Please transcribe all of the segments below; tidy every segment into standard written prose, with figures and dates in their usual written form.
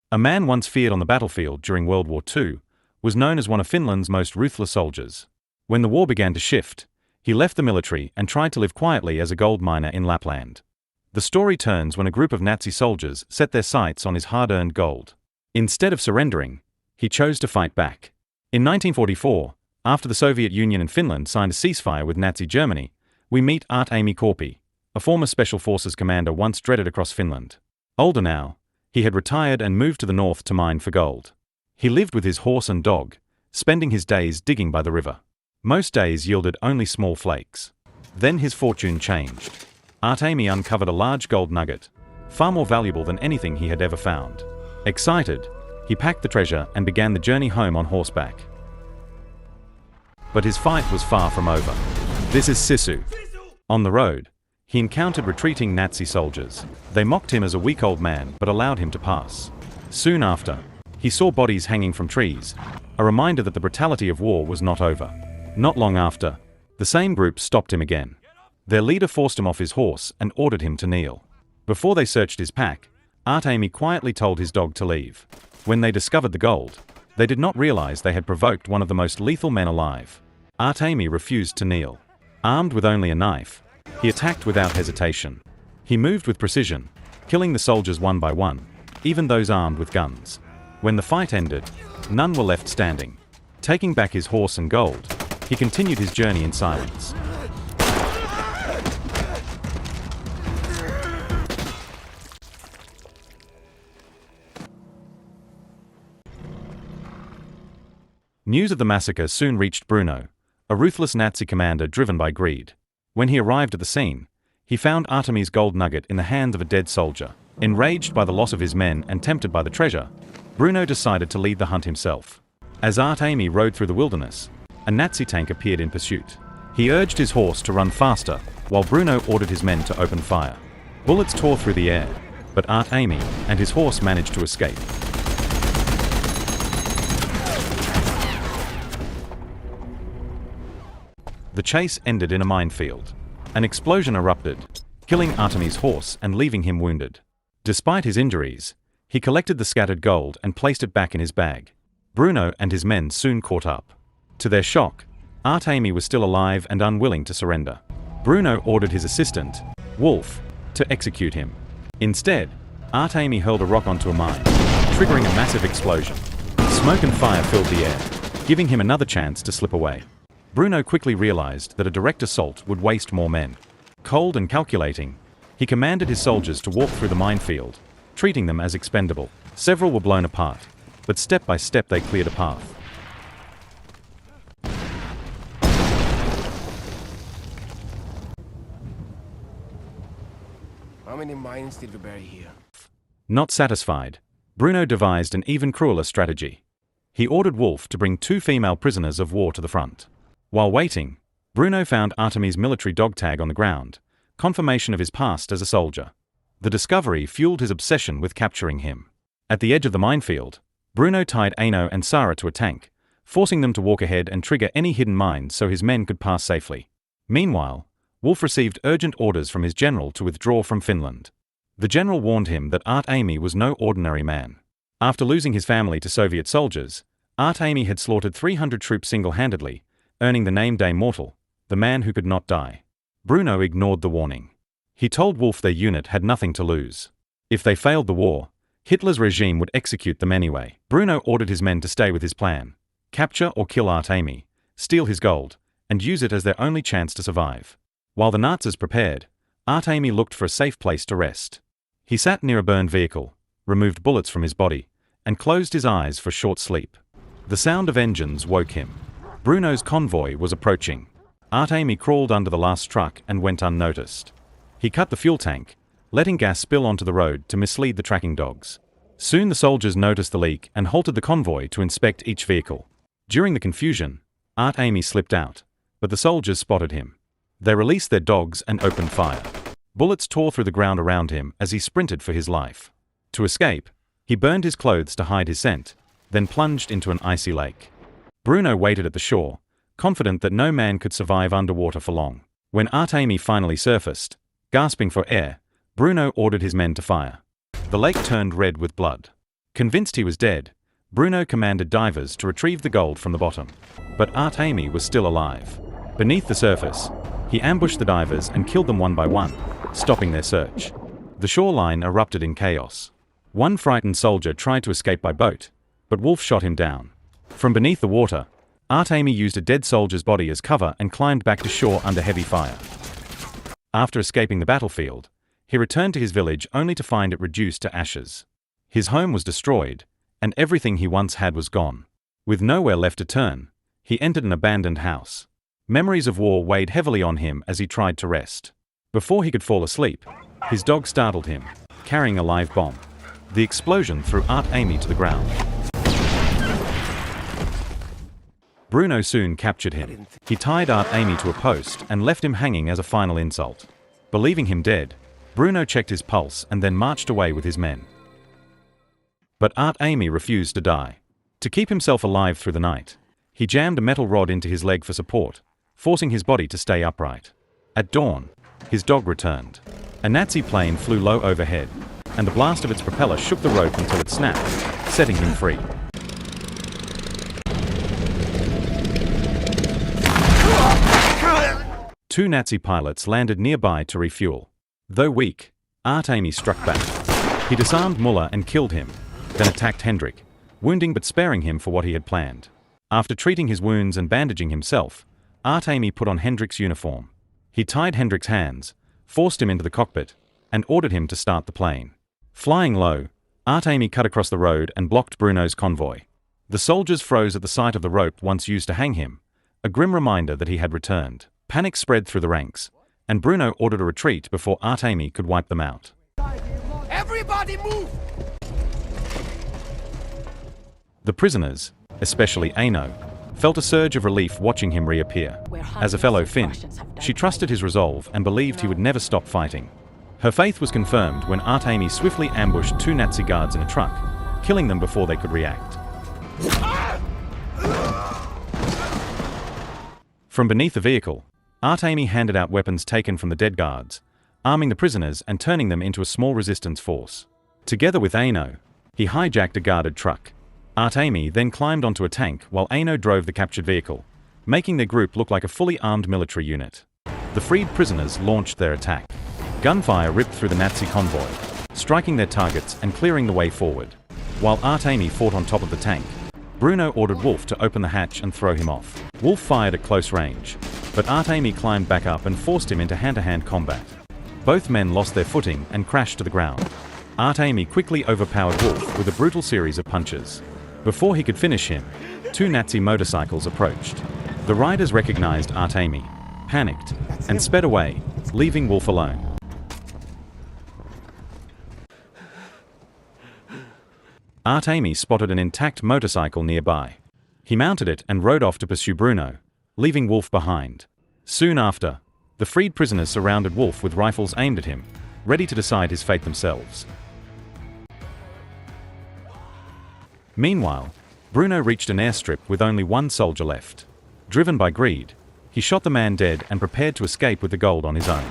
A man once feared on the battlefield during World War II, was known as one of Finland's most ruthless soldiers. When the war began to shift, he left the military and tried to live quietly as a gold miner in Lapland. The story turns when a group of Nazi soldiers set their sights on his hard-earned gold. Instead of surrendering, he chose to fight back. In 1944, after the Soviet Union and Finland signed a ceasefire with Nazi Germany, we meet Artemi Korpi, a former Special Forces commander once dreaded across Finland. Older now, he had retired and moved to the north to mine for gold. He lived with his horse and dog, spending his days digging by the river. Most days yielded only small flakes. Then his fortune changed. Artemi uncovered a large gold nugget, far more valuable than anything he had ever found. Excited, he packed the treasure and began the journey home on horseback. But his fight was far from over. This is Sisu. On the road, he encountered retreating Nazi soldiers. They mocked him as a weak old man but allowed him to pass. Soon after, he saw bodies hanging from trees, a reminder that the brutality of war was not over. Not long after, the same group stopped him again. Their leader forced him off his horse and ordered him to kneel. Before they searched his pack, Artemi quietly told his dog to leave. When they discovered the gold, they did not realize they had provoked one of the most lethal men alive. Artemi refused to kneel. Armed with only a knife, he attacked without hesitation. He moved with precision, killing the soldiers one by one, even those armed with guns. When the fight ended, none were left standing. Taking back his horse and gold, he continued his journey in silence. News of the massacre soon reached Bruno, a ruthless Nazi commander driven by greed. When he arrived at the scene, he found Artemi's gold nugget in the hands of a dead soldier. Enraged by the loss of his men and tempted by the treasure, Bruno decided to lead the hunt himself. As Artemi rode through the wilderness, a Nazi tank appeared in pursuit. He urged his horse to run faster, while Bruno ordered his men to open fire. Bullets tore through the air, but Artemi and his horse managed to escape. The chase ended in a minefield. An explosion erupted, killing Artemi's horse and leaving him wounded. Despite his injuries, he collected the scattered gold and placed it back in his bag. Bruno and his men soon caught up. To their shock, Artemi was still alive and unwilling to surrender. Bruno ordered his assistant, Wolf, to execute him. Instead, Artemi hurled a rock onto a mine, triggering a massive explosion. Smoke and fire filled the air, giving him another chance to slip away. Bruno quickly realized that a direct assault would waste more men. Cold and calculating, he commanded his soldiers to walk through the minefield, treating them as expendable. Several were blown apart, but step by step they cleared a path. How many mines did we bury here? Not satisfied, Bruno devised an even crueler strategy. He ordered Wolf to bring 2 female prisoners of war to the front. While waiting, Bruno found Artemi's military dog tag on the ground, confirmation of his past as a soldier. The discovery fueled his obsession with capturing him. At the edge of the minefield, Bruno tied Aino and Sara to a tank, forcing them to walk ahead and trigger any hidden mines so his men could pass safely. Meanwhile, Wolf received urgent orders from his general to withdraw from Finland. The general warned him that Artemi was no ordinary man. After losing his family to Soviet soldiers, Artemi had slaughtered 300 troops single-handedly, earning the name De Mortal, the man who could not die. Bruno ignored the warning. He told Wolf their unit had nothing to lose. If they failed the war, Hitler's regime would execute them anyway. Bruno ordered his men to stay with his plan: capture or kill Artemi, steal his gold, and use it as their only chance to survive. While the Nazis prepared, Artemi looked for a safe place to rest. He sat near a burned vehicle, removed bullets from his body, and closed his eyes for short sleep. The sound of engines woke him. Bruno's convoy was approaching. Artemi crawled under the last truck and went unnoticed. He cut the fuel tank, letting gas spill onto the road to mislead the tracking dogs. Soon the soldiers noticed the leak and halted the convoy to inspect each vehicle. During the confusion, Artemi slipped out, but the soldiers spotted him. They released their dogs and opened fire. Bullets tore through the ground around him as he sprinted for his life. To escape, he burned his clothes to hide his scent, then plunged into an icy lake. Bruno waited at the shore, confident that no man could survive underwater for long. When Artemi finally surfaced, gasping for air, Bruno ordered his men to fire. The lake turned red with blood. Convinced he was dead, Bruno commanded divers to retrieve the gold from the bottom. But Artemi was still alive. Beneath the surface, he ambushed the divers and killed them one by one, stopping their search. The shoreline erupted in chaos. One frightened soldier tried to escape by boat, but Wolf shot him down. From beneath the water, Artemi used a dead soldier's body as cover and climbed back to shore under heavy fire. After escaping the battlefield, he returned to his village only to find it reduced to ashes. His home was destroyed, and everything he once had was gone. With nowhere left to turn, he entered an abandoned house. Memories of war weighed heavily on him as he tried to rest. Before he could fall asleep, his dog startled him, carrying a live bomb. The explosion threw Artemi to the ground. Bruno soon captured him. He tied Artemi to a post and left him hanging as a final insult. Believing him dead, Bruno checked his pulse and then marched away with his men. But Artemi refused to die. To keep himself alive through the night, he jammed a metal rod into his leg for support, forcing his body to stay upright. At dawn, his dog returned. A Nazi plane flew low overhead, and the blast of its propeller shook the rope until it snapped, setting him free. Two Nazi pilots landed nearby to refuel. Though weak, Artemi struck back. He disarmed Muller and killed him, then attacked Hendrik, wounding but sparing him for what he had planned. After treating his wounds and bandaging himself, Artemi put on Hendrik's uniform. He tied Hendrik's hands, forced him into the cockpit, and ordered him to start the plane. Flying low, Artemi cut across the road and blocked Bruno's convoy. The soldiers froze at the sight of the rope once used to hang him, a grim reminder that he had returned. Panic spread through the ranks, and Bruno ordered a retreat before Artemi could wipe them out. Everybody move! The prisoners, especially Aino, felt a surge of relief watching him reappear. As a fellow Finn, she trusted his resolve and believed he would never stop fighting. Her faith was confirmed when Artemi swiftly ambushed two Nazi guards in a truck, killing them before they could react. From beneath the vehicle, Artemi handed out weapons taken from the dead guards, arming the prisoners and turning them into a small resistance force. Together with Aino, he hijacked a guarded truck. Artemi then climbed onto a tank while Aino drove the captured vehicle, making their group look like a fully armed military unit. The freed prisoners launched their attack. Gunfire ripped through the Nazi convoy, striking their targets and clearing the way forward. While Artemi fought on top of the tank, Bruno ordered Wolf to open the hatch and throw him off. Wolf fired at close range, but Artemi climbed back up and forced him into hand-to-hand combat. Both men lost their footing and crashed to the ground. Artemi quickly overpowered Wolf with a brutal series of punches. Before he could finish him, two Nazi motorcycles approached. The riders recognized Artemi, panicked, and sped away, leaving Wolf alone. Artemi spotted an intact motorcycle nearby. He mounted it and rode off to pursue Bruno, leaving Wolf behind. Soon after, the freed prisoners surrounded Wolf with rifles aimed at him, ready to decide his fate themselves. Meanwhile, Bruno reached an airstrip with only one soldier left. Driven by greed, he shot the man dead and prepared to escape with the gold on his own.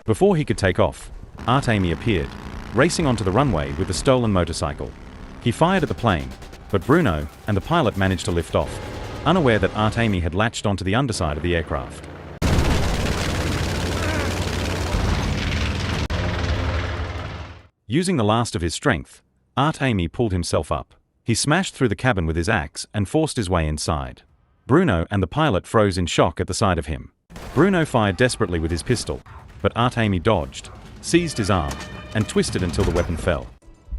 Before he could take off, Artemi appeared, racing onto the runway with the stolen motorcycle. He fired at the plane, but Bruno and the pilot managed to lift off, unaware that Artemi had latched onto the underside of the aircraft. Using the last of his strength, Artemi pulled himself up. He smashed through the cabin with his axe and forced his way inside. Bruno and the pilot froze in shock at the sight of him. Bruno fired desperately with his pistol, but Artemi dodged, seized his arm, and twisted until the weapon fell.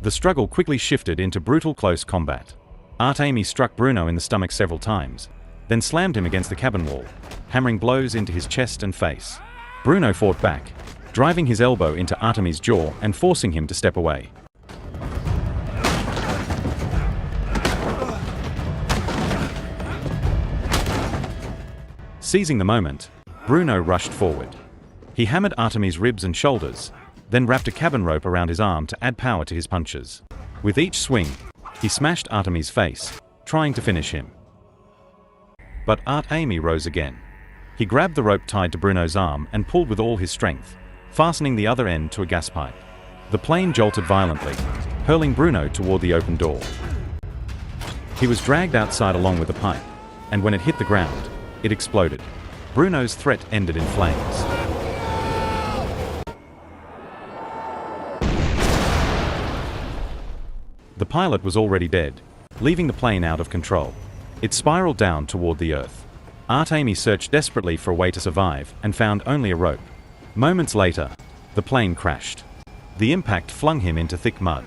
The struggle quickly shifted into brutal close combat. Artemi struck Bruno in the stomach several times, then slammed him against the cabin wall, hammering blows into his chest and face. Bruno fought back, driving his elbow into Artemi's jaw and forcing him to step away. Seizing the moment, Bruno rushed forward. He hammered Artemi's ribs and shoulders, then wrapped a cabin rope around his arm to add power to his punches. With each swing, he smashed Artemi's face, trying to finish him. But Artemi rose again. He grabbed the rope tied to Bruno's arm and pulled with all his strength, fastening the other end to a gas pipe. The plane jolted violently, hurling Bruno toward the open door. He was dragged outside along with the pipe, and when it hit the ground, it exploded. Bruno's threat ended in flames. The pilot was already dead, leaving the plane out of control. It spiraled down toward the earth. Art-Amy searched desperately for a way to survive and found only a rope. Moments later, the plane crashed. The impact flung him into thick mud.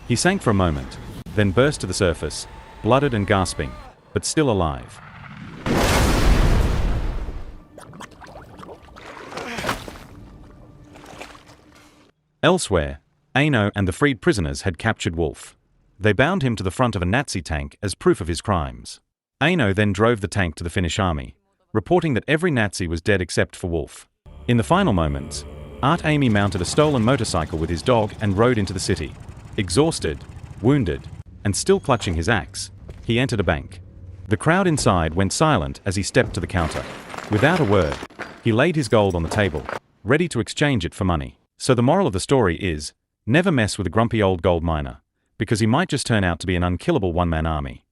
He sank for a moment, then burst to the surface, blooded and gasping, but still alive. Elsewhere, Aino and the freed prisoners had captured Wolf. They bound him to the front of a Nazi tank as proof of his crimes. Aino then drove the tank to the Finnish army, reporting that every Nazi was dead except for Wolf. In the final moments, Art-Amy mounted a stolen motorcycle with his dog and rode into the city. Exhausted, wounded, and still clutching his axe, he entered a bank. The crowd inside went silent as he stepped to the counter. Without a word, he laid his gold on the table, ready to exchange it for money. So the moral of the story is, never mess with a grumpy old gold miner, because he might just turn out to be an unkillable one-man army.